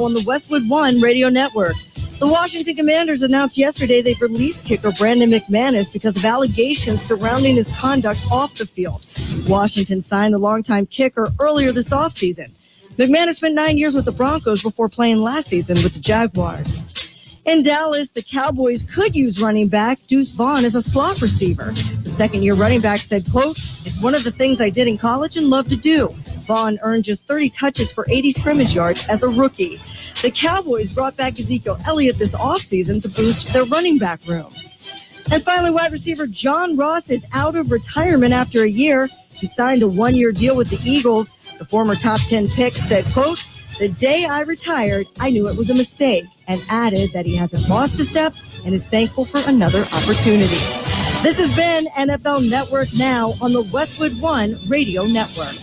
now on the Westwood One radio network. The Washington Commanders announced yesterday they've released kicker Brandon McManus because of allegations surrounding his conduct off the field. Washington signed the longtime kicker earlier this offseason. McManus spent 9 years with the Broncos before playing last season with the Jaguars. In Dallas, the Cowboys could use running back Deuce Vaughn as a slot receiver. The second-year running back said, quote, "It's one of the things I did in college and love to do." Vaughn earned just 30 touches for 80 scrimmage yards as a rookie. The Cowboys brought back Ezekiel Elliott this offseason to boost their running back room. And finally, wide receiver John Ross is out of retirement after a year. He signed a one-year deal with the Eagles. The former top 10 pick said, quote, "The day I retired, I knew it was a mistake," and added that he hasn't lost a step and is thankful for another opportunity. This has been NFL Network Now on the Westwood One radio network.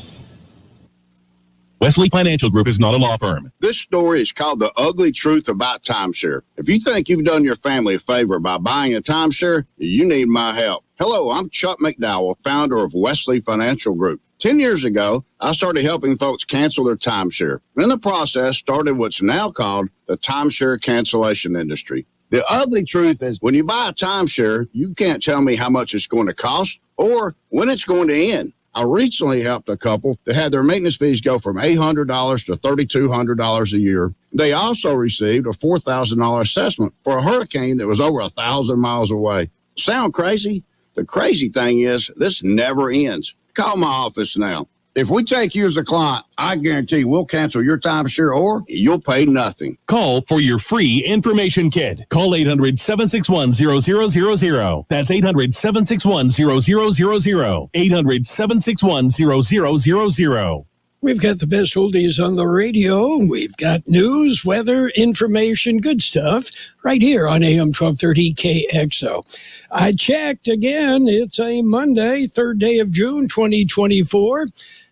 Wesley Financial Group is not a law firm. This story is called The Ugly Truth About Timeshare. If you think you've done your family a favor by buying a timeshare, you need my help. Hello, I'm Chuck McDowell, founder of Wesley Financial Group. 10 years ago, I started helping folks cancel their timeshare. In the process, started what's now called the timeshare cancellation industry. The ugly truth is when you buy a timeshare, you can't tell me how much it's going to cost or when it's going to end. I recently helped a couple that had their maintenance fees go from $800 to $3,200 a year. They also received a $4,000 assessment for a hurricane that was over 1,000 miles away. Sound crazy? The crazy thing is this never ends. Call my office now. If we take you as a client, I guarantee we'll cancel your timeshare or you'll pay nothing. Call for your free information kit. Call 800-761-0000. That's 800-761-0000. 800-761-0000. We've got the best oldies on the radio. We've got news, weather, information, good stuff right here on AM 1230 KXO. I checked again. It's a Monday, 3rd day of June, 2024.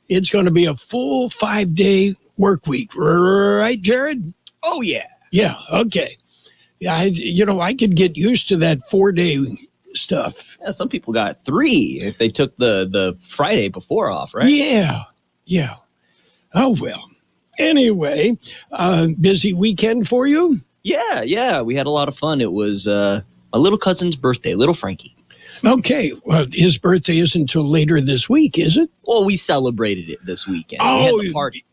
It's going to be a full 5-day work week. Right, Jared? Oh, yeah. Yeah, okay. Yeah, I could get used to that 4-day stuff. Yeah, some people got 3 if they took the Friday before off, right? Yeah. Oh, well. Anyway, busy weekend for you? Yeah. We had a lot of fun. It was my little cousin's birthday, little Frankie. Okay. Well, his birthday isn't until later this week, is it? Well, we celebrated it this weekend. Oh, we had the party.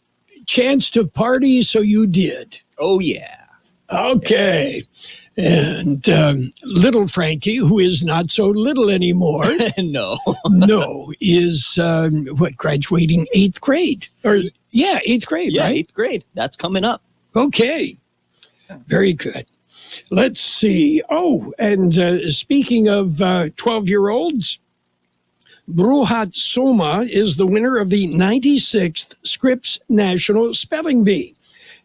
Chance to party, so you did. Oh, yeah. Okay. And little Frankie, who is not so little anymore. No, is, graduating 8th grade? 8th grade, yeah, right? 8th grade. That's coming up. Okay. Very good. Let's see. Oh, and speaking of 12-year-olds, Bruhat Soma is the winner of the 96th Scripps National Spelling Bee.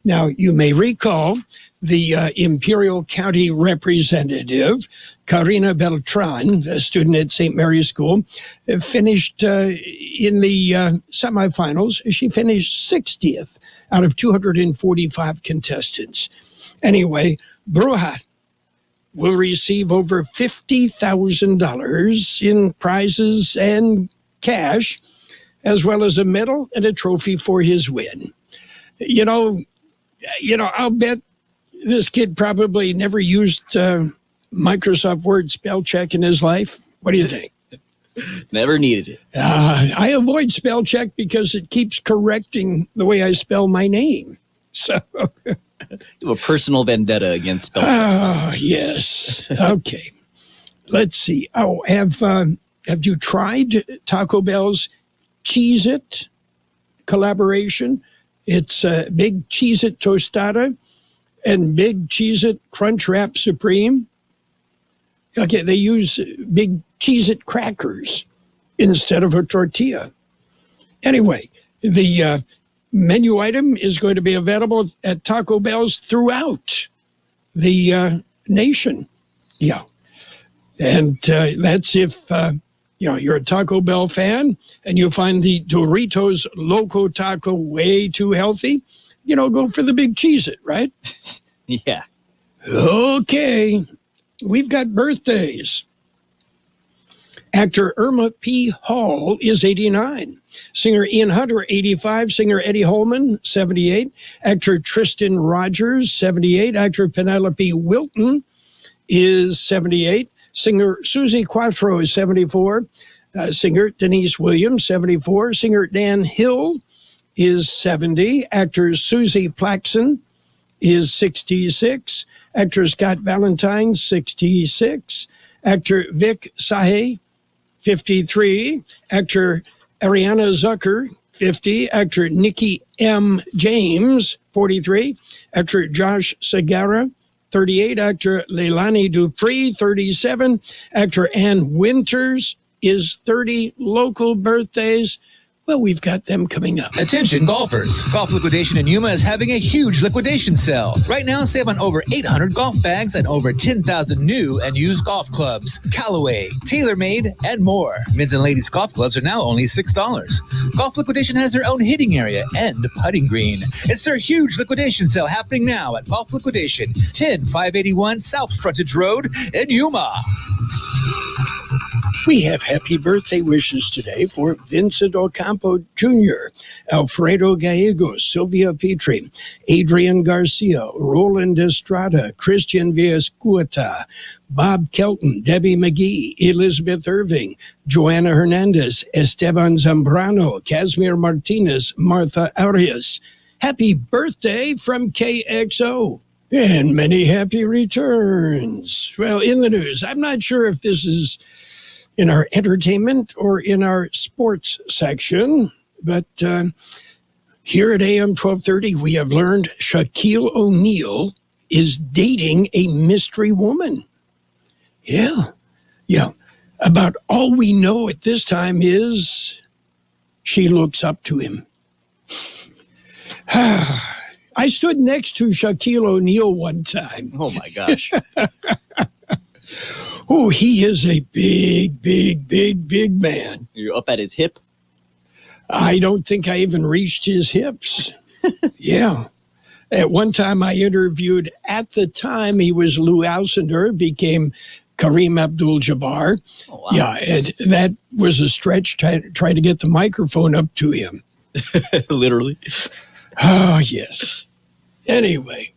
Now, you may recall the Imperial County representative, Karina Beltran, a student at St. Mary's School, finished in the semifinals. She finished 60th out of 245 contestants. Anyway, Bruhat will receive over $50,000 in prizes and cash, as well as a medal and a trophy for his win. I'll bet this kid probably never used Microsoft Word spell check in his life. What do you think? Never needed it. I avoid spell check because it keeps correcting the way I spell my name. So You have a personal vendetta against spell check. Oh, yes. Okay. Let's see. Oh, have you tried Taco Bell's Cheez-It collaboration? It's Big Cheez-It Tostada and Big Cheez-It Crunch Wrap Supreme. Okay, they use Big Cheez-It crackers instead of a tortilla. Anyway, the menu item is going to be available at Taco Bell's throughout the nation. Yeah. And that's if you're a Taco Bell fan and you find the Doritos Loco Taco way too healthy, go for the Big Cheez-It, right? Yeah. Okay. We've got birthdays. Actor Irma P. Hall is 89. Singer Ian Hunter, 85. Singer Eddie Holman, 78. Actor Tristan Rogers, 78. Actor Penelope Wilton is 78. Singer Susie Quattro is 74. Singer Denise Williams, 74. Singer Dan Hill is 70. Actor Susie Plaxon is 66. Actor Scott Valentine, 66. Actor Vic Sahay, 53. Actor Ariana Zucker, 50. Actor Nikki M. James, 43. Actor Josh Segarra, 38. Actor Leilani Dupree, 37. Actor Ann Winters is 30. Local birthdays, well, we've got them coming up. Attention golfers. Golf Liquidation in Yuma is having a huge liquidation sale. Right now, save on over 800 golf bags and over 10,000 new and used golf clubs, Callaway, TaylorMade, and more. Men's and ladies' golf clubs are now only $6. Golf Liquidation has their own hitting area and putting green. It's their huge liquidation sale happening now at Golf Liquidation, 10581 South Frontage Road in Yuma. We have happy birthday wishes today for Vincent Ocampo Jr., Alfredo Gallegos, Sylvia Petrie, Adrian Garcia, Roland Estrada, Christian Villascueta, Bob Kelton, Debbie McGee, Elizabeth Irving, Joanna Hernandez, Esteban Zambrano, Casimir Martinez, Martha Arias. Happy birthday from KXO. And many happy returns. Well, in the news, I'm not sure if this is in our entertainment or in our sports section, but here at AM 1230, we have learned Shaquille O'Neal is dating a mystery woman. Yeah. About all we know at this time is she looks up to him. I stood next to Shaquille O'Neal one time. Oh, my gosh. Oh, he is a big man. You're up at his hip? I don't think I even reached his hips. Yeah. At one time I interviewed, at the time he was Lou Alcindor, became Kareem Abdul-Jabbar. Oh, wow. Yeah, and that was a stretch trying to get the microphone up to him. Literally. Oh, yes. Anyway,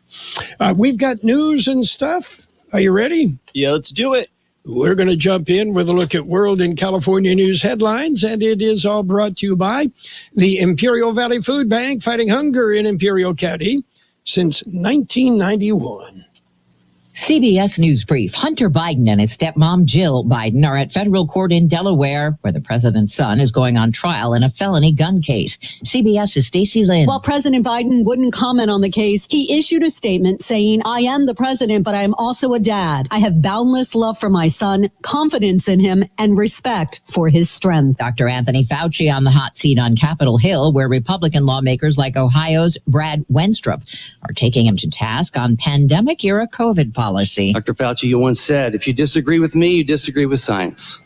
we've got news and stuff. Are you ready? Yeah, let's do it. We're going to jump in with a look at World and California news headlines, and it is all brought to you by the Imperial Valley Food Bank, fighting hunger in Imperial County since 1991. CBS News Brief. Hunter Biden and his stepmom Jill Biden are at federal court in Delaware, where the president's son is going on trial in a felony gun case. CBS's Stacey Lynn. While President Biden wouldn't comment on the case, he issued a statement saying, "I am the president, but I am also a dad. I have boundless love for my son, confidence in him, and respect for his strength." Dr. Anthony Fauci on the hot seat on Capitol Hill, where Republican lawmakers like Ohio's Brad Wenstrup are taking him to task on pandemic-era COVID policy. Dr. Fauci, you once said, if you disagree with me, you disagree with science.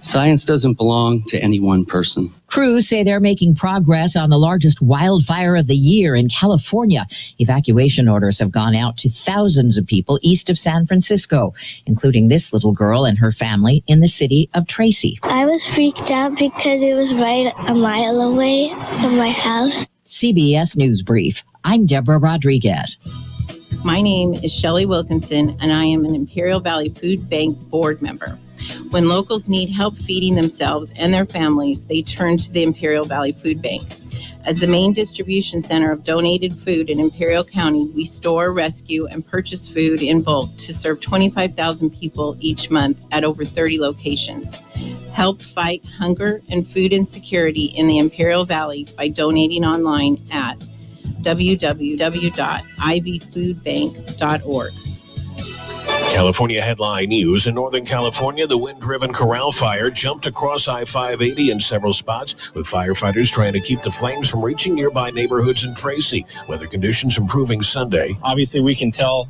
Science doesn't belong to any one person. Crews say they're making progress on the largest wildfire of the year in California. Evacuation orders have gone out to thousands of people east of San Francisco, including this little girl and her family in the city of Tracy. I was freaked out because it was right a mile away from my house. CBS News Brief. I'm Deborah Rodriguez. My name is Shelley Wilkinson, and I am an Imperial Valley Food Bank board member. When locals need help feeding themselves and their families, they turn to the Imperial Valley Food Bank. As the main distribution center of donated food in Imperial County, we store, rescue, and purchase food in bulk to serve 25,000 people each month at over 30 locations. Help fight hunger and food insecurity in the Imperial Valley by donating online at www.ivfoodbank.org. California headline news. In Northern California, the wind-driven Corral fire jumped across I-580 in several spots, with firefighters trying to keep the flames from reaching nearby neighborhoods in Tracy. Weather conditions improving Sunday. Obviously, we can tell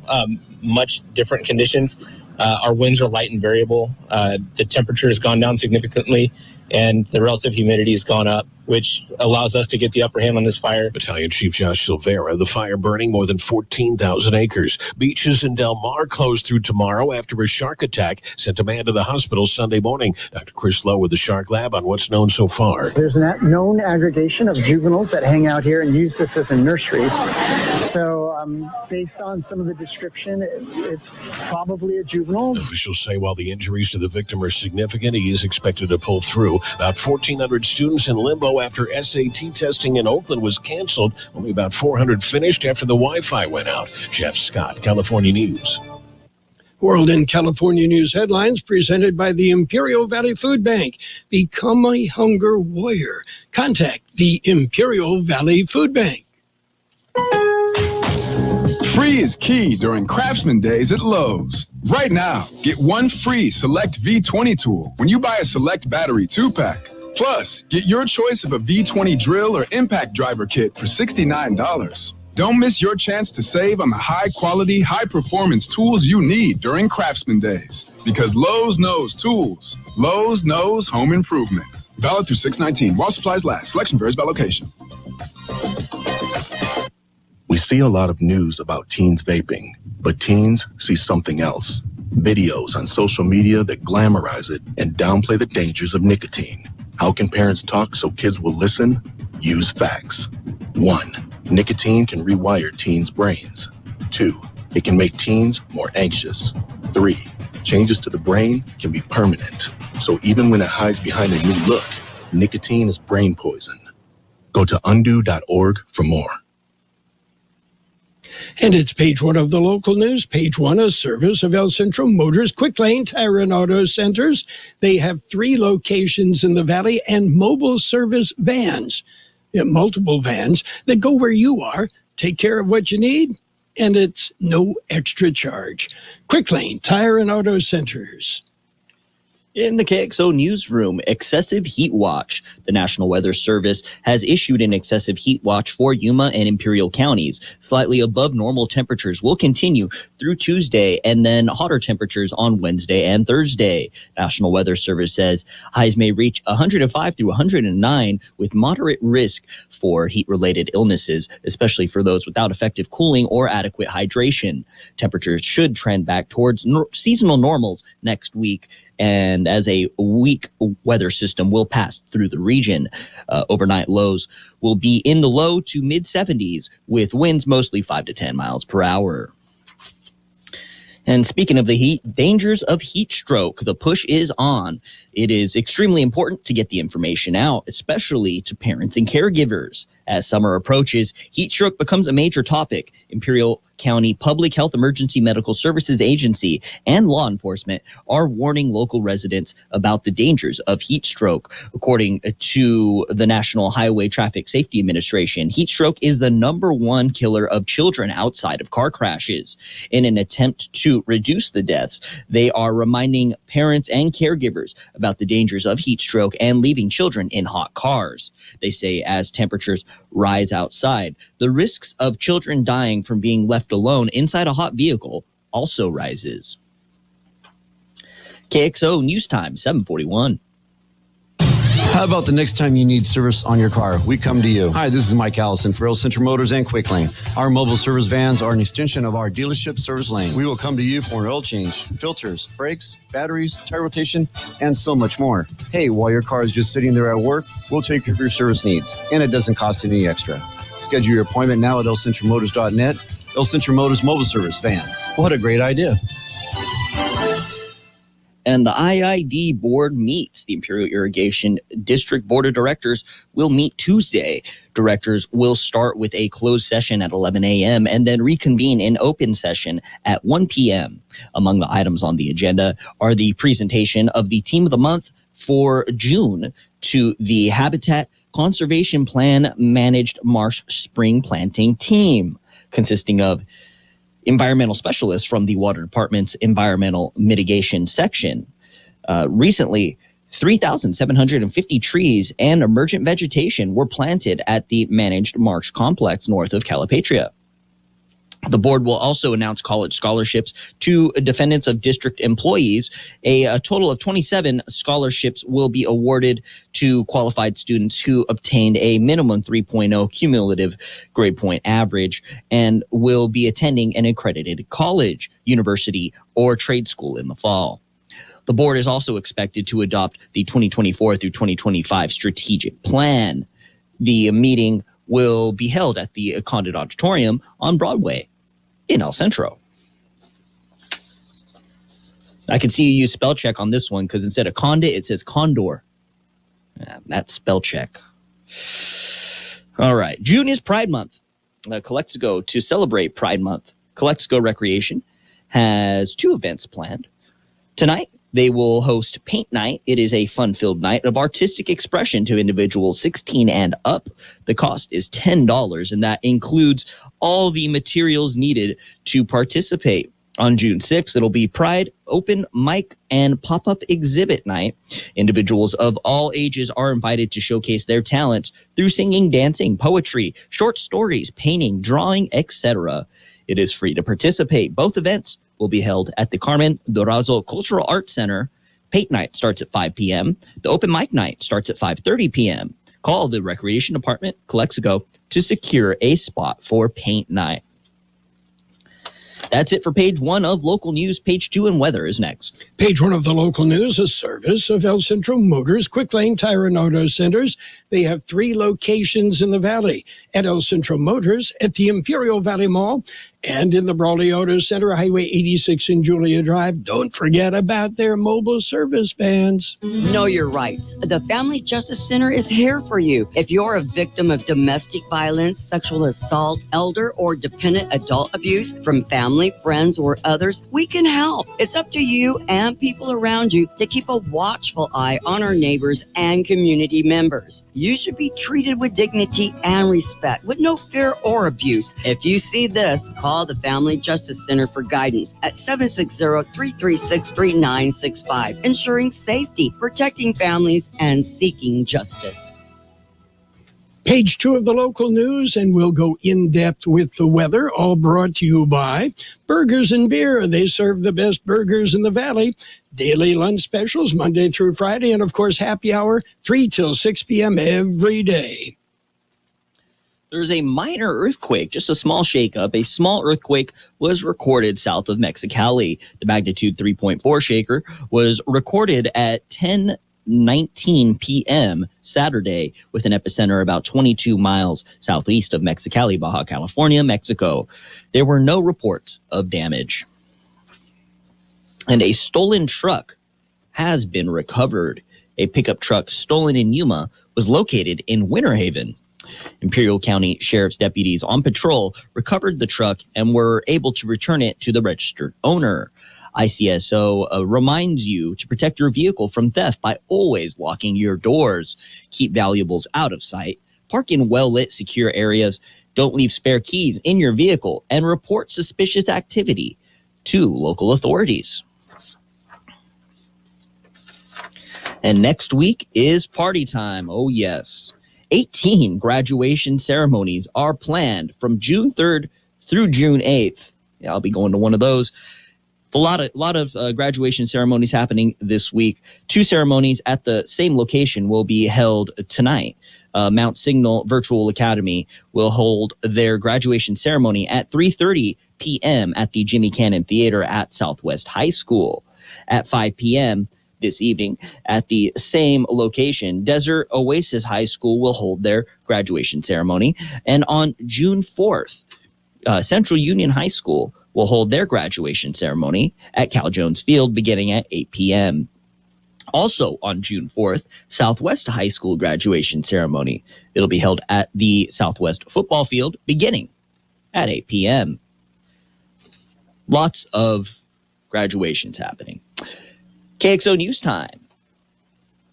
much different conditions. Our winds are light and variable. The temperature has gone down significantly. and the relative humidity has gone up, which allows us to get the upper hand on this fire. Battalion Chief Josh Silvera, the fire burning more than 14,000 acres. Beaches in Del Mar closed through tomorrow after a shark attack sent a man to the hospital Sunday morning. Dr. Chris Lowe with the Shark Lab on what's known so far. There's a known aggregation of juveniles that hang out here and use this as a nursery. So based on some of the description, it's probably a juvenile. Officials say while the injuries to the victim are significant, he is expected to pull through. About 1,400 students in limbo after SAT testing in Oakland was canceled. Only about 400 finished after the Wi-Fi went out. Jeff Scott, California News. World in California News headlines presented by the Imperial Valley Food Bank. Become a hunger warrior. Contact the Imperial Valley Food Bank. Free is key during Craftsman Days at Lowe's. Right now, get one free Select V20 tool when you buy a Select Battery 2-pack. Plus, get your choice of a V20 drill or impact driver kit for $69. Don't miss your chance to save on the high-quality, high-performance tools you need during Craftsman Days. Because Lowe's knows tools. Lowe's knows home improvement. Valid through 6/19. While supplies last. Selection varies by location. We see a lot of news about teens vaping, but teens see something else. Videos on social media that glamorize it and downplay the dangers of nicotine. How can parents talk so kids will listen? Use facts. 1. Nicotine can rewire teens' brains. 2. It can make teens more anxious. 3. Changes to the brain can be permanent. So even when it hides behind a new look, nicotine is brain poison. Go to undo.org for more. And it's page one of the local news. Page one, a service of El Centro Motors Quick Lane Tire and Auto Centers. They have 3 locations in the valley and mobile service vans, multiple vans that go where you are, take care of what you need, and it's no extra charge. Quick Lane Tire and Auto Centers. In the KXO newsroom, excessive heat watch. The National Weather Service has issued an excessive heat watch for Yuma and Imperial counties. Slightly above normal temperatures will continue through Tuesday, and then hotter temperatures on Wednesday and Thursday. National Weather Service says highs may reach 105 through 109 with moderate risk for heat-related illnesses, especially for those without effective cooling or adequate hydration. Temperatures should trend back towards seasonal normals next week, and as a weak weather system will pass through the region. Overnight lows will be in the low to mid-70s with winds mostly 5 to 10 miles per hour. And speaking of the heat, dangers of heat stroke, the push is on. It is extremely important to get the information out, especially to parents and caregivers. As summer approaches, heat stroke becomes a major topic. Imperial County Public Health Emergency Medical Services Agency and law enforcement are warning local residents about the dangers of heat stroke. According to the National Highway Traffic Safety Administration, heat stroke is the #1 killer of children outside of car crashes. In an attempt to reduce the deaths, they are reminding parents and caregivers about the dangers of heat stroke and leaving children in hot cars. They say as temperatures rise outside, the risks of children dying from being left alone inside a hot vehicle also rises. KXO News Time, 7:41. How about the next time you need service on your car? We come to you. Hi, this is Mike Allison for Real Centro Motors and Quick Lane. Our mobile service vans are an extension of our dealership service lane. We will come to you for an oil change, filters, brakes, batteries, tire rotation, and so much more. Hey, while your car is just sitting there at work, we'll take care of your service needs, and it doesn't cost any extra. Schedule your appointment now at elcentromotors.net. El Centro Motors Mobile Service Vans. What a great idea. And the IID board meets. The Imperial Irrigation District Board of Directors will meet Tuesday. Directors will start with a closed session at 11 a.m. and then reconvene in open session at 1 p.m. Among the items on the agenda are the presentation of the Team of the Month for June to the Habitat Conservation Plan Managed Marsh Spring Planting Team, consisting of environmental specialists from the Water Department's Environmental Mitigation Section. Recently, 3,750 trees and emergent vegetation were planted at the Managed Marsh Complex north of Calipatria. The board will also announce college scholarships to descendants of district employees. A total of 27 scholarships will be awarded to qualified students who obtained a minimum 3.0 cumulative grade point average and will be attending an accredited college, university, or trade school in the fall. The board is also expected to adopt the 2024 through 2025 strategic plan. The meeting will be held at the Anchondo Auditorium on Broadway in El Centro. I can see you use spell check on this one because instead of condit, it says condor. That's spell check. All right. June is Pride Month. Kxo, to celebrate Pride Month, Kxo Recreation has 2 events planned. Tonight, they will host Paint Night. It is a fun-filled night of artistic expression to individuals 16 and up. The cost is $10, and that includes all the materials needed to participate. On June 6th, it'll be Pride Open Mic and Pop-Up Exhibit Night. Individuals of all ages are invited to showcase their talents through singing, dancing, poetry, short stories, painting, drawing, etc. It is free to participate. Both events will be held at the Carmen Dorazo Cultural Arts Center. Paint Night starts at 5 p.m. The Open Mic Night starts at 5:30 p.m. Call the Recreation Department, Kxo, to secure a spot for Paint Night. That's it for page 1 of local news. Page 2 and weather is next. Page 1 of the local news, a service of El Centro Motors Quick Lane Tire and Auto Centers. They have 3 locations in the valley: at El Centro Motors, at the Imperial Valley Mall, and in the Brawley Auto Center, Highway 86 and Julia Drive. Don't forget about their mobile service vans. Know your rights. The Family Justice Center is here for you. If you're a victim of domestic violence, sexual assault, elder or dependent adult abuse from family, friends, or others, we can help. It's up to you and people around you to keep a watchful eye on our neighbors and community members. You should be treated with dignity and respect, with no fear or abuse. If you see this, call the Family Justice Center for guidance at 760-336-3965, ensuring safety, protecting families, and seeking justice. Page 2 of the local news, and we'll go in-depth with the weather, all brought to you by Burgers and Beer. They serve the best burgers in the valley. Daily lunch specials Monday through Friday, and of course happy hour 3 till 6 p.m. every day. There's a minor earthquake, just a small shakeup. A small earthquake was recorded south of Mexicali. The magnitude 3.4 shaker was recorded at 10:19 p.m. Saturday with an epicenter about 22 miles southeast of Mexicali, Baja California, Mexico. There were no reports of damage. And a stolen truck has been recovered. A pickup truck stolen in Yuma was located in Winter Haven. Imperial County Sheriff's deputies on patrol recovered the truck and were able to return it to the registered owner. ICSO reminds you to protect your vehicle from theft by always locking your doors. Keep valuables out of sight. Park in well-lit, secure areas. Don't leave spare keys in your vehicle, and report suspicious activity to local authorities. And next week is party time. Oh, yes. 18 graduation ceremonies are planned from June 3rd through June 8th. Yeah, I'll be going to one of those. A lot of graduation ceremonies happening this week. 2 ceremonies at the same location will be held tonight. Mount Signal Virtual Academy will hold their graduation ceremony at 3:30 p.m. at the Jimmy Cannon Theater at Southwest High School. At 5 p.m. this evening at the same location, Desert Oasis High School will hold their graduation ceremony. And on June 4th, Central Union High School will hold their graduation ceremony at Cal Jones Field beginning at 8 p.m. Also on June 4th, Southwest High School graduation ceremony. It'll be held at the Southwest Football Field beginning at 8 p.m. Lots of graduations happening. KXO News Time,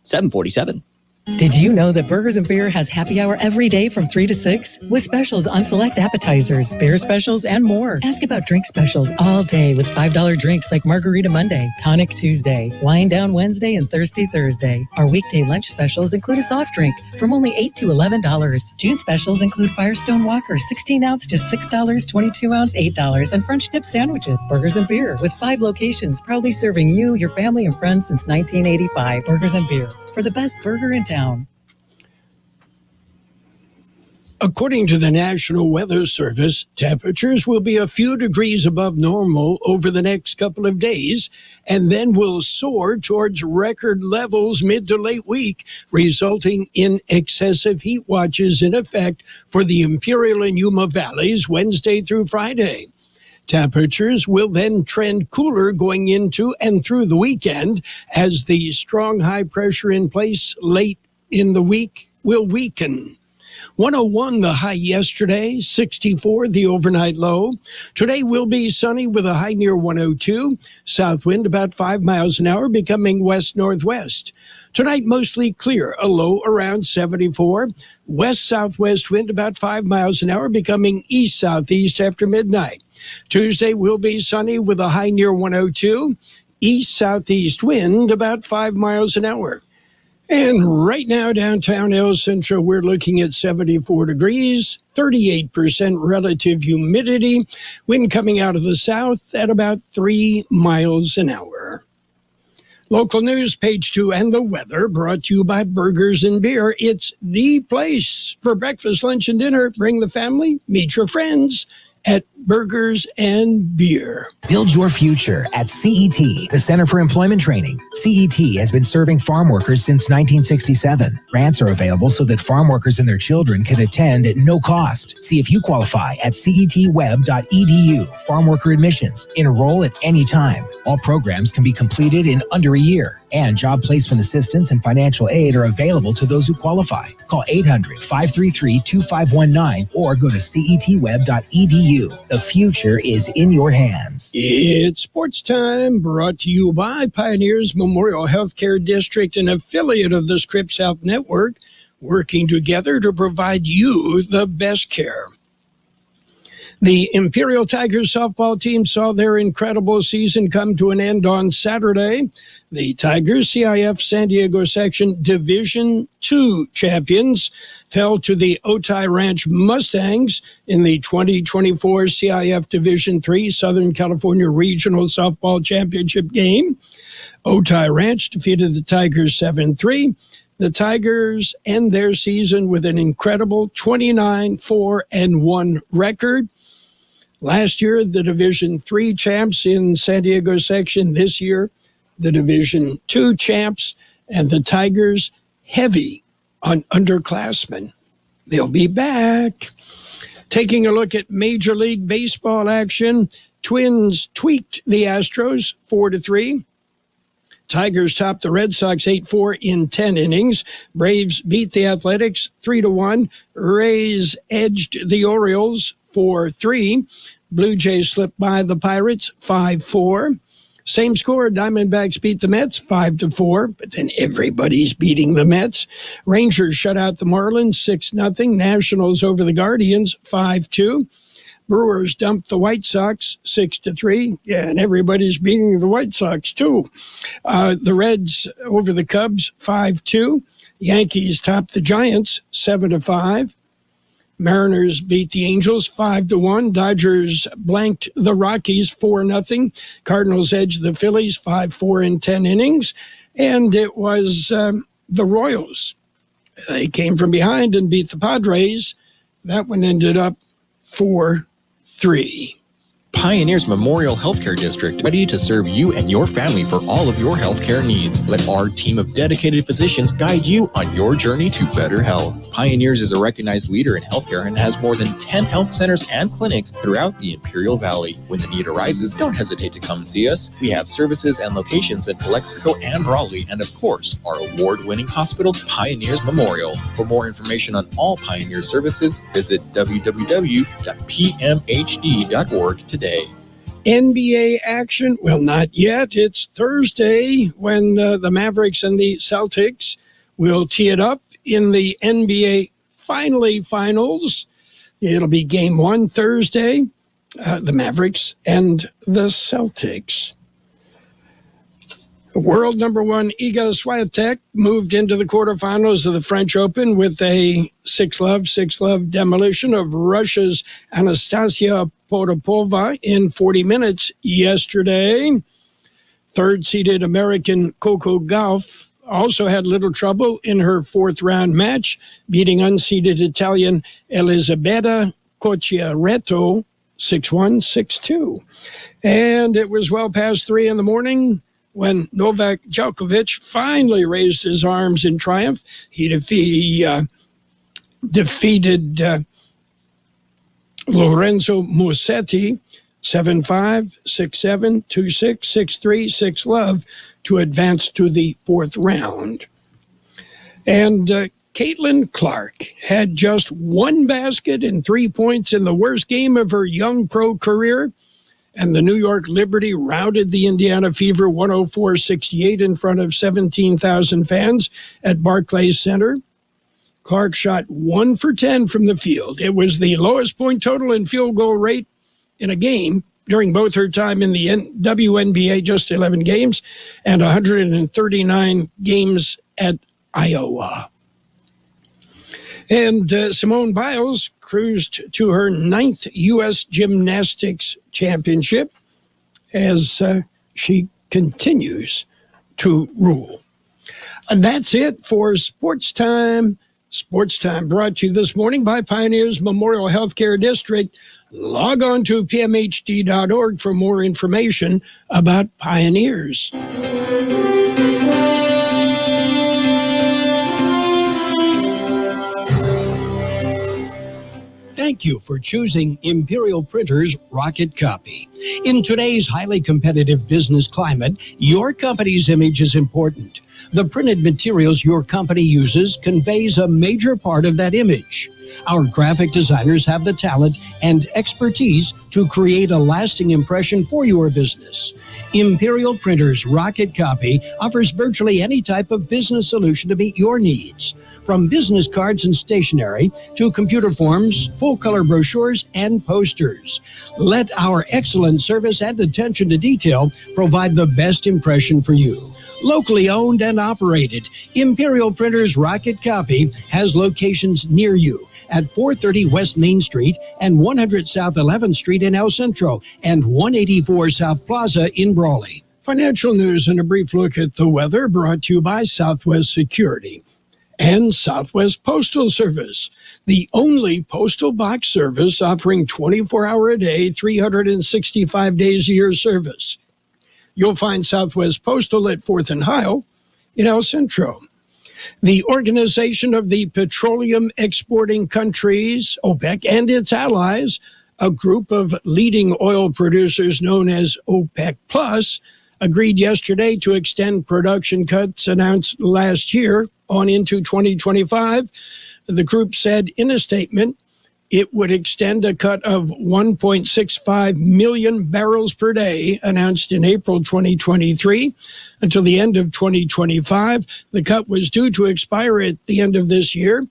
7:47. Did you know that Burgers and Beer has happy hour every day from 3 to 6? With specials on select appetizers, beer specials, and more. Ask about drink specials all day with $5 drinks like Margarita Monday, Tonic Tuesday, Wine Down Wednesday, and Thirsty Thursday. Our weekday lunch specials include a soft drink from only $8 to $11. June specials include Firestone Walker, 16 ounce, just $6, 22 ounce, $8, and French dip sandwiches. Burgers and Beer, with 5 locations, proudly serving you, your family, and friends since 1985. Burgers and Beer, for the best burger in town. According to the National Weather Service, temperatures will be a few degrees above normal over the next couple of days and then will soar towards record levels mid to late week, resulting in excessive heat watches in effect for the Imperial and Yuma Valleys Wednesday through Friday. Temperatures will then trend cooler going into and through the weekend as the strong high pressure in place late in the week will weaken. 101 the high yesterday, 64 the overnight low. Today will be sunny with a high near 102. South wind about 5 miles an hour becoming west-northwest. Tonight mostly clear, a low around 74. West-southwest wind about 5 miles an hour becoming east-southeast after midnight. Tuesday will be sunny with a high near 102. East-southeast wind about 5 miles an hour. And right now, downtown El Centro, we're looking at 74 degrees, 38% relative humidity, wind coming out of the south at about 3 miles an hour. Local news, page 2, and the weather brought to you by Burgers and Beer. It's the place for breakfast, lunch, and dinner. Bring the family, meet your friends at Burgers and Beer. Build your future at CET, the Center for Employment Training. CET has been serving farm workers since 1967. Grants are available so that farm workers and their children can attend at no cost. See if you qualify at cetweb.edu. Farm worker admissions. Enroll at any time. All programs can be completed in under a year. And job placement assistance and financial aid are available to those who qualify. Call 800-533-2519 or go to cetweb.edu. The future is in your hands. It's sports time, brought to you by Pioneers Memorial Healthcare District, an affiliate of the Scripps Health Network, working together to provide you the best care. The Imperial Tigers softball team saw their incredible season come to an end on Saturday. The Tigers, CIF San Diego Section Division II champions, fell to the Otay Ranch Mustangs in the 2024 CIF Division III Southern California Regional Softball Championship game. Otay Ranch defeated the Tigers 7-3. The Tigers end their season with an incredible 29-4-1 record. Last year, the Division III champs in San Diego Section. This year, the Division II champs, and the Tigers heavy on underclassmen. They'll be back. Taking a look at Major League Baseball action, Twins tweaked the Astros 4-3. Tigers topped the Red Sox 8-4 in 10 innings. Braves beat the Athletics 3-1. Rays edged the Orioles 4-3. Blue Jays slipped by the Pirates 5-4. Same score, Diamondbacks beat the Mets 5-4, but then everybody's beating the Mets. Rangers shut out the Marlins 6-0. Nationals over the Guardians 5-2. Brewers dumped the White Sox 6-3. Yeah, and everybody's beating the White Sox too. The Reds over the Cubs 5-2. Yankees topped the Giants 7-5. Mariners beat the Angels 5-1. Dodgers blanked the Rockies 4-0. Cardinals edged the Phillies 5-4 in 10 innings. And it was the Royals. They came from behind and beat the Padres. That one ended up 4-3. Pioneers Memorial Healthcare District, ready to serve you and your family for all of your healthcare needs. Let our team of dedicated physicians guide you on your journey to better health. Pioneers is a recognized leader in healthcare and has more than 10 health centers and clinics throughout the Imperial Valley. When the need arises, don't hesitate to come and see us. We have services and locations in Calexico and Raleigh, and of course, our award-winning hospital, Pioneers Memorial. For more information on all Pioneer services, visit www.pmhd.org today. NBA action? Well, not yet. It's Thursday when the Mavericks and the Celtics will tee it up in the NBA finals. It'll be game 1 Thursday, the Mavericks and the Celtics. World number 1 Iga Swiatek moved into the quarterfinals of the French Open with a 6-love demolition of Russia's Anastasia Potapova in 40 minutes yesterday. Third-seeded American Coco Gauff also had little trouble in her fourth-round match, beating unseeded Italian Elisabetta Cocciaretto 6-1, 6-2. And it was well past 3 in the morning when Novak Djokovic finally raised his arms in triumph. He defeated Lorenzo Musetti 7-5, 6-7, 2-6, 6-3, 6-love to advance to the fourth round. And Caitlin Clark had just 1 basket and 3 points in the worst game of her young pro career, and the New York Liberty routed the Indiana Fever 104-68 in front of 17,000 fans at Barclays Center. Clark shot 1 for 10 from the field. It was the lowest point total and field goal rate in a game during both her time in the WNBA, just 11 games, and 139 games at Iowa. And Simone Biles cruised to her 9th U.S. Gymnastics Championship as she continues to rule. And that's it for Sports Time. Sports Time brought to you this morning by Pioneers Memorial Healthcare District. Log on to pmhd.org for more information about Pioneers. Thank you for choosing Imperial Printers Rocket Copy. In today's highly competitive business climate, your company's image is important. The printed materials your company uses conveys a major part of that image. Our graphic designers have the talent and expertise to create a lasting impression for your business. Imperial Printers Rocket Copy offers virtually any type of business solution to meet your needs, from business cards and stationery to computer forms, full-color brochures, and posters. Let our excellent service and attention to detail provide the best impression for you. Locally owned and operated, Imperial Printers Rocket Copy has locations near you at 430 West Main Street and 100 South 11th Street in El Centro and 184 South Plaza in Brawley. Financial news and a brief look at the weather brought to you by Southwest Security and Southwest Postal Service, the only postal box service offering 24-hour a day, 365 days a year service. You'll find Southwest Postal at 4th and Heil in El Centro. The Organization of the Petroleum Exporting Countries, OPEC, and its allies, a group of leading oil producers known as OPEC Plus, agreed yesterday to extend production cuts announced last year on into 2025. The group said in a statement it would extend a cut of 1.65 million barrels per day announced in April 2023 until the end of 2025. The cut was due to expire at the end of this year.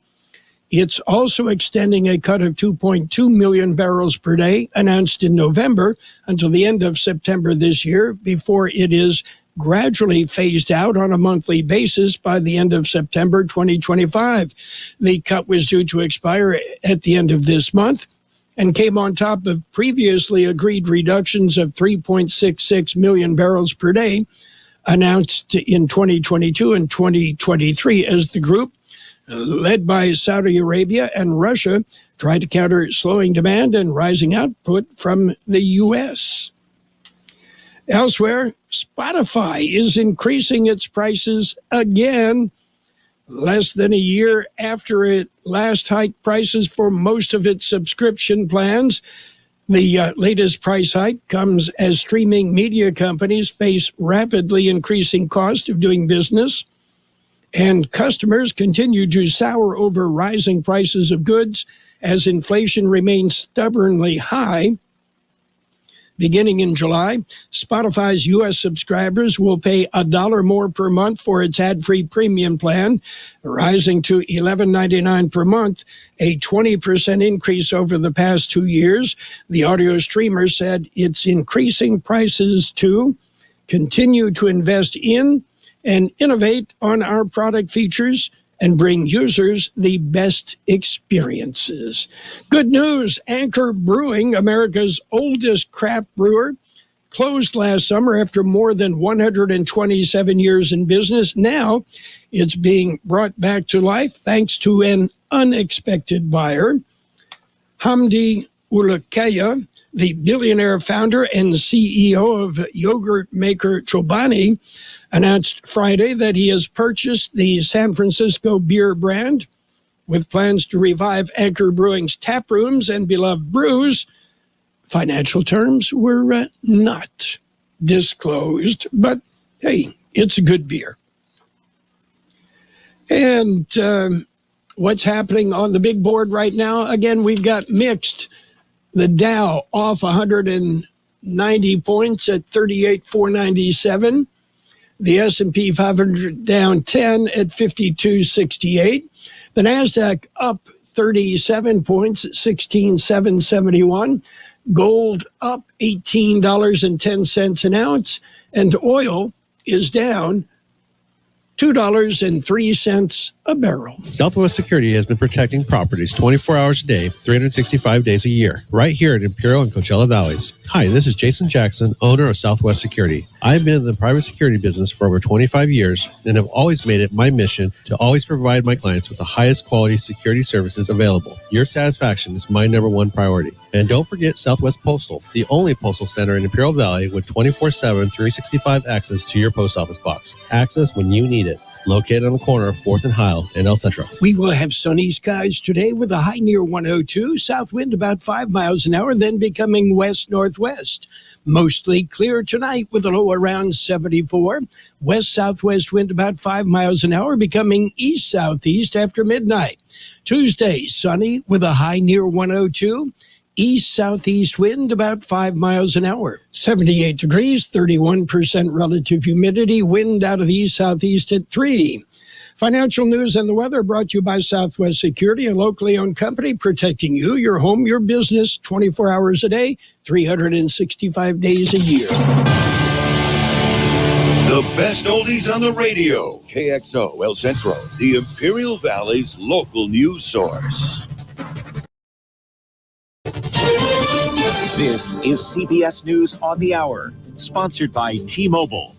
It's also extending a cut of 2.2 million barrels per day announced in November until the end of September this year, before it is gradually phased out on a monthly basis by the end of September 2025. The cut was due to expire at the end of this month and came on top of previously agreed reductions of 3.66 million barrels per day announced in 2022 and 2023 as the group, led by Saudi Arabia and Russia, tried to counter slowing demand and rising output from the U.S. Elsewhere, Spotify is increasing its prices again, less than a year after it last hiked prices for most of its subscription plans. The latest price hike comes as streaming media companies face rapidly increasing cost of doing business, and customers continue to sour over rising prices of goods as inflation remains stubbornly high. Beginning in July, Spotify's U.S. subscribers will pay $1 more per month for its ad-free premium plan, rising to $11.99 per month, a 20% increase over the past 2 years. The audio streamer said it's increasing prices to continue to invest in and innovate on our product features and bring users the best experiences. Good news, Anchor Brewing, America's oldest craft brewer, closed last summer after more than 127 years in business. Now it's being brought back to life thanks to an unexpected buyer. Hamdi Ulukaya, the billionaire founder and CEO of yogurt maker Chobani, announced Friday that he has purchased the San Francisco beer brand with plans to revive Anchor Brewing's tap rooms and beloved brews. Financial terms were not disclosed, but hey, it's a good beer. And what's happening on the big board right now? Again, we've got mixed. The Dow off 190 points at 38,497. The S&P 500 down 10 at 5268. The NASDAQ up 37 points at 16,771. Gold up $18.10 an ounce. And oil is down $2.03 a barrel. Southwest Security has been protecting properties 24 hours a day, 365 days a year, right here at Imperial and Coachella Valleys. Hi, this is Jason Jackson, owner of Southwest Security. I've been in the private security business for over 25 years and have always made it my mission to always provide my clients with the highest quality security services available. Your satisfaction is my number one priority. And don't forget Southwest Postal, the only postal center in Imperial Valley with 24/7, 365 access to your post office box. Access when you need it. Located on the corner of 4th and Heil in El Centro. We will have sunny skies today with a high near 102, south wind about 5 miles an hour, then becoming west-northwest. Mostly clear tonight with a low around 74. West-southwest wind about 5 miles an hour, becoming east-southeast after midnight. Tuesday, sunny with a high near 102. East-southeast wind about 5 miles an hour. 78 degrees, 31% relative humidity, wind out of the east-southeast at 3. Financial news and the weather brought to you by Southwest Security, a locally owned company protecting you, your home, your business, 24 hours a day, 365 days a year. The best oldies on the radio. KXO El Centro, the Imperial Valley's local news source. This is CBS News on the Hour, sponsored by T-Mobile.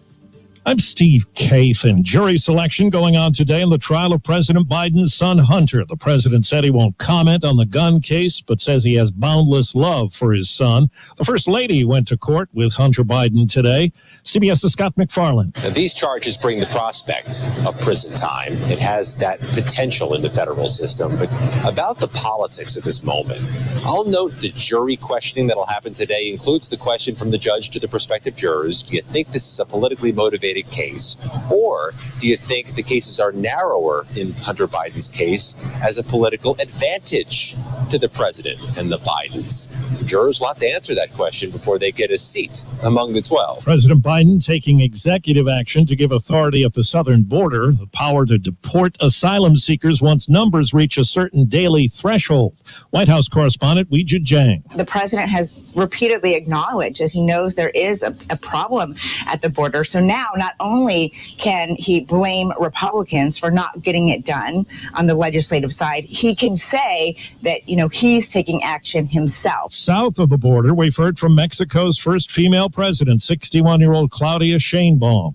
I'm Steve Kathan. Jury selection going on today in the trial of President Biden's son, Hunter. The president said he won't comment on the gun case, but says he has boundless love for his son. The First Lady went to court with Hunter Biden today. CBS's Scott McFarland. Now, these charges bring the prospect of prison time. It has that potential in the federal system. But about the politics at this moment, I'll note the jury questioning that'll happen today includes the question from the judge to the prospective jurors. Do you think this is a politically motivated case, or do you think the cases are narrower in Hunter Biden's case as a political advantage to the president and the Bidens? The jurors will have to answer that question before they get a seat among the 12. President Biden taking executive action to give authority at the southern border the power to deport asylum seekers once numbers reach a certain daily threshold. White House correspondent Weijia Jiang. The president has repeatedly acknowledged that he knows there is a problem at the border. So now not only can he blame Republicans for not getting it done on the legislative side, he can say that, he's taking action himself. South of the border, we've heard from Mexico's first female president, 61-year-old Claudia Sheinbaum.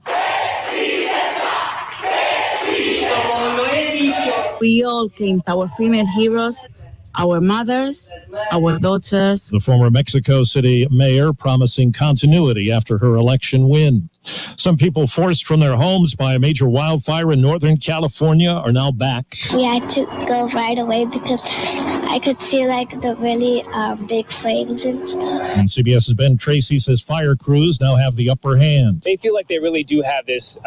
We all claim our female heroes, our mothers, our daughters. The former Mexico City mayor promising continuity after her election win. Some people forced from their homes by a major wildfire in Northern California are now back. We had to go right away because I could see the really big flames and stuff. And CBS's Ben Tracy says fire crews now have the upper hand. They feel like they really do have this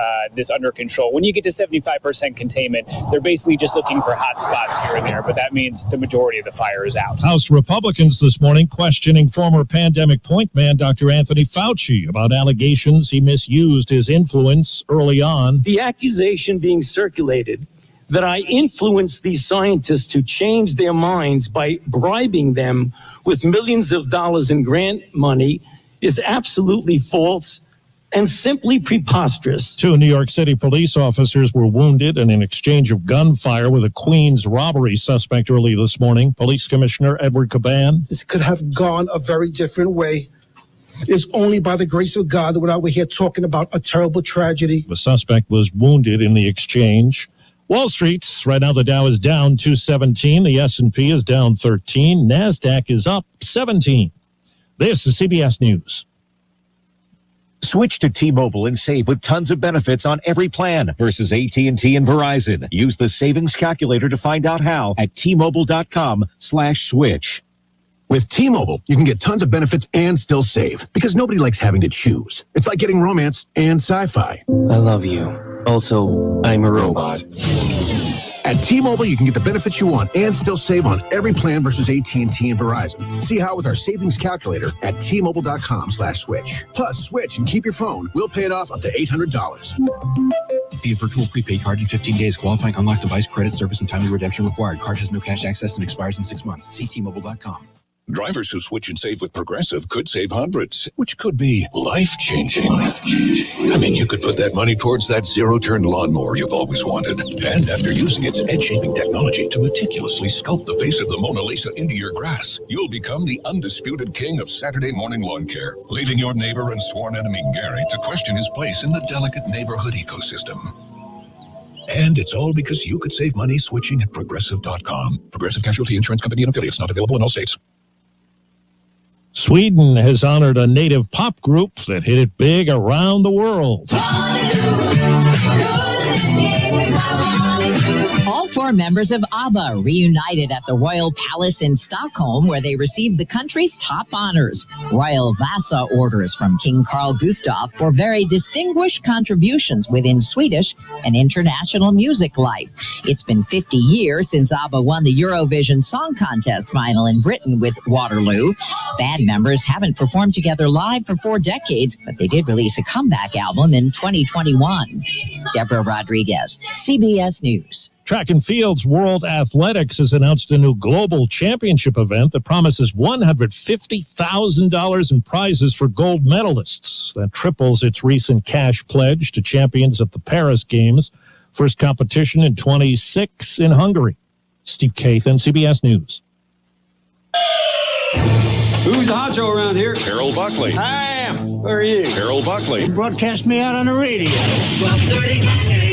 under control. When you get to 75% containment, they're basically just looking for hot spots here and there, but that means the majority of the fire is out. House Republicans this morning questioning former pandemic point man Dr. Anthony Fauci about allegations he misused his influence early on. The accusation being circulated that I influenced these scientists to change their minds by bribing them with millions of dollars in grant money is absolutely false and simply preposterous. 2 New York City police officers were wounded in an exchange of gunfire with a Queens robbery suspect early this morning. Police Commissioner Edward Caban. This could have gone a very different way. It's only by the grace of God that we're out here talking about a terrible tragedy. The suspect was wounded in the exchange. Wall Street, right now the Dow is down 217. The S&P is down 13. NASDAQ is up 17. This is CBS News. Switch to T-Mobile and save with tons of benefits on every plan versus AT&T and Verizon. Use the savings calculator to find out how at T-Mobile.com/switch. With T-Mobile, you can get tons of benefits and still save because nobody likes having to choose. It's like getting romance and sci-fi. I love you. Also, I'm a robot. At T-Mobile, you can get the benefits you want and still save on every plan versus AT&T and Verizon. See how with our savings calculator at T-Mobile.com/switch. Plus, switch and keep your phone. We'll pay it off up to $800. Via virtual prepaid card in 15 days. Qualifying unlocked device credit service and timely redemption required. Card has no cash access and expires in 6 months. See T-Mobile.com. Drivers who switch and save with Progressive could save hundreds, which could be life-changing. I mean, you could put that money towards that zero-turn lawnmower you've always wanted. And after using its edge-shaping technology to meticulously sculpt the face of the Mona Lisa into your grass, you'll become the undisputed king of Saturday morning lawn care, leading your neighbor and sworn enemy Gary to question his place in the delicate neighborhood ecosystem. And it's all because you could save money switching at Progressive.com. Progressive Casualty Insurance Company and affiliates, not available in all states. Sweden has honored a native pop group that hit it big around the world. All 4 members of ABBA reunited at the Royal Palace in Stockholm, where they received the country's top honors, Royal Vasa orders from King Carl Gustaf for very distinguished contributions within Swedish and international music life. It's been 50 years since ABBA won the Eurovision Song Contest final in Britain with Waterloo. Band members haven't performed together live for 4 decades, but they did release a comeback album in 2021. Deborah Rodriguez, CBS News. Track and Field's World Athletics has announced a new global championship event that promises $150,000 in prizes for gold medalists. That triples its recent cash pledge to champions at the Paris Games. First competition in 26 in Hungary. Steve Kathan, CBS News. Who's the honcho around here? Carroll Buckley. I am. Who are you? Carroll Buckley. You broadcast me out on the radio. 12:30.